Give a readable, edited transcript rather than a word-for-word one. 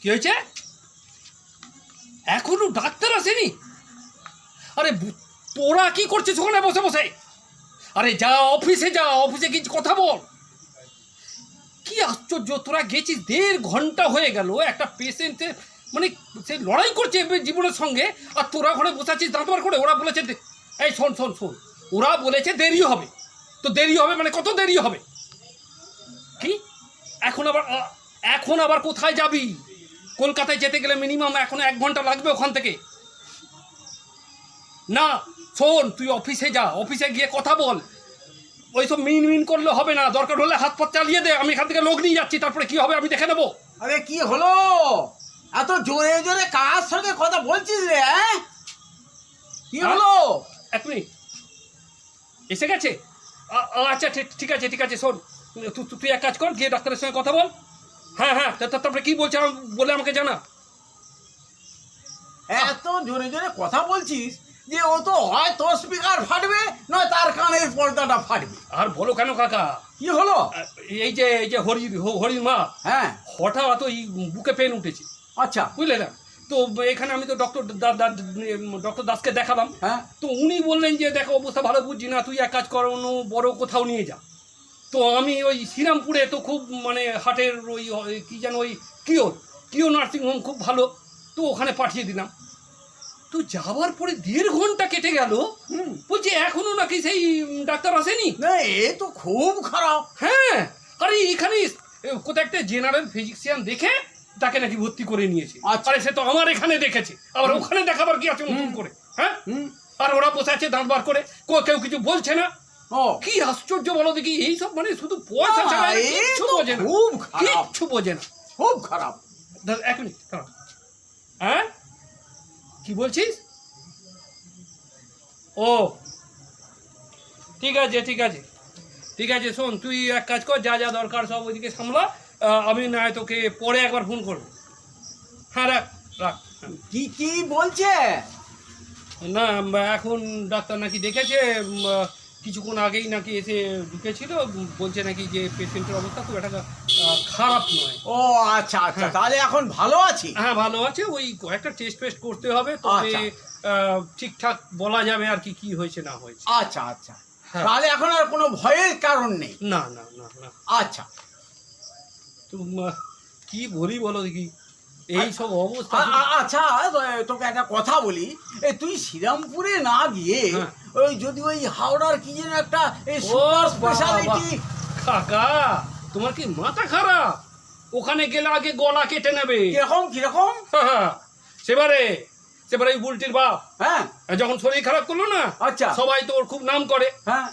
কি হয়েছে? এখনো ডাক্তার আসেনি? আরে তোরা কি করছিস ওখানে বসে বসে? আরে যা অফিসে যা, অফিসে কিছু কথা বল। কি আশ্চর্য, তোরা গেছিস 1.5 ঘন্টা হয়ে গেল, একটা পেশেন্টের মানে সে লড়াই করছে জীবনের সঙ্গে, আর তোরা ওখানে বসে আছিস দাঁত বার করে। ওরা বলেছে এই শোন শোন শোন, ওরা বলেছে দেরি হবে। তো দেরি হবে মানে কত দেরি হবে? কি এখন আবার কোথায় যাবি? কলকাতায় যেতে গেলে মিনিমাম এখন 1 ঘন্টা লাগবে ওখান থেকে। না শোন, তুই অফিসে যা, অফিসে গিয়ে কথা বল। ওইসব মিন করলে হবে না, দরকার হলে হাত পা চালিয়ে দে। আমি এখান থেকে লোক নিয়ে যাচ্ছি, তারপরে কি হবে আমি দেখে নেবো। আরে কি হলো, এত জোরে জোরে কার সঙ্গে কথা বলছিস রে? কি হলো? 1 মিনিট, এসে গেছে? আচ্ছা ঠিক আছে ঠিক আছে, শোন তুই এক কাজ কর, গিয়ে ডাক্তারের সঙ্গে কথা বল। হ্যাঁ হ্যাঁ, তারপরে কি বলছে বলে আমাকে জানা। এত জোরে জোরে কথা বলছিস যে ও তো হয় তোর স্পিকার ফাটবে, নয় তার কানের পর্দাটা ফাটবে। আর বলো কেন কাকা? কি হলো? এই যে হরির মা, হ্যাঁ হঠাৎ ওই বুকে পেন উঠেছে, আচ্ছা বুঝলে না? তো এখানে আমি তো ডক্টর দাসকে দেখালাম। হ্যাঁ তো উনি বললেন যে দেখো অবস্থা ভালো বুঝছি না, তুই এক কাজ কর, অন্য বড় কোথাও নিয়ে যা। তো আমি ওই শ্রীরামপুরে তো খুব মানে হাটের ওই কি যেন ওই কিও নার্সিংহোম খুব ভালো, তো ওখানে পাঠিয়ে দিলাম। তো যাওয়ার পরে 1.5 ঘন্টা কেটে গেল, বলছি এখনো নাকি সেই ডাক্তার আসেনি। না এ তো খুব খারাপ। হ্যাঁ, আরে এখানে কোথায় একটা জেনারেল ফিজিশিয়ান দেখে তাকে নাকি ভর্তি করে নিয়েছে। আরে সে তো আমার এখানে দেখেছে, আবার ওখানে দেখাবার কি আছে নতুন করে? হ্যাঁ, আর ওরা বসে আছে দাঁত বার করে, কেউ কিছু বলছে না। ও কি আশ্চর্য বলো দেখি, এইসব মানে শুধু পয়সা ছাড়া কিচ্ছু বোঝে না, খুব খারাপ, কিচ্ছু বোঝে না, খুব খারাপ। 1 মিনিট দাঁড়াও। হ্যাঁ কি বলছিস? ও ঠিক আছে ঠিক আছে ঠিক আছে, শোন তুই এক কাজ কর, যা যা দরকার সব ওইদিকে সামলা। আমি না হয় তোকে পরে একবার ফোন করবো। হ্যাঁ রাখ রাখ। কি কি বলছে? না এখন ডাক্তার নাকি দেখেছে, কিছুক্ষণ আগেই নাকি এসে ঢুকেছিল, বলছে নাকি যে পেশেন্টের অবস্থা খুব একটা খারাপ নয়। ও আচ্ছা আচ্ছা, তাহলে এখন ভালো আছি? হ্যাঁ ভালো আছে, ওই কয়েকটা টেস্ট করতে হবে, তবে ঠিকঠাক বলা যাবে আর কি হয়েছে না হয়েছে। আচ্ছা আচ্ছা, তাহলে এখন আর কোনো ভয়ের কারণ নেই? না না না না। আচ্ছা তো কি বলি বলো দেখি, এই সব অবস্থা। আচ্ছা তোকে একটা কথা বলি, এই তুই শ্রীরামপুরে না গিয়ে ওই যদি ওই হাওড়ার কি যেন একটা এই সুপার স্পেশালিটি। কাকা তোমার কি মাথা খারাপ? ওখানে গেলে আগে গলা কেটে নেবে। কিরকম কিরকম? সেবারে ওই বুলটির বাপ হ্যাঁ যখন শরীর খারাপ করলো না, আচ্ছা সবাই তো ওর খুব নাম করে। হ্যাঁ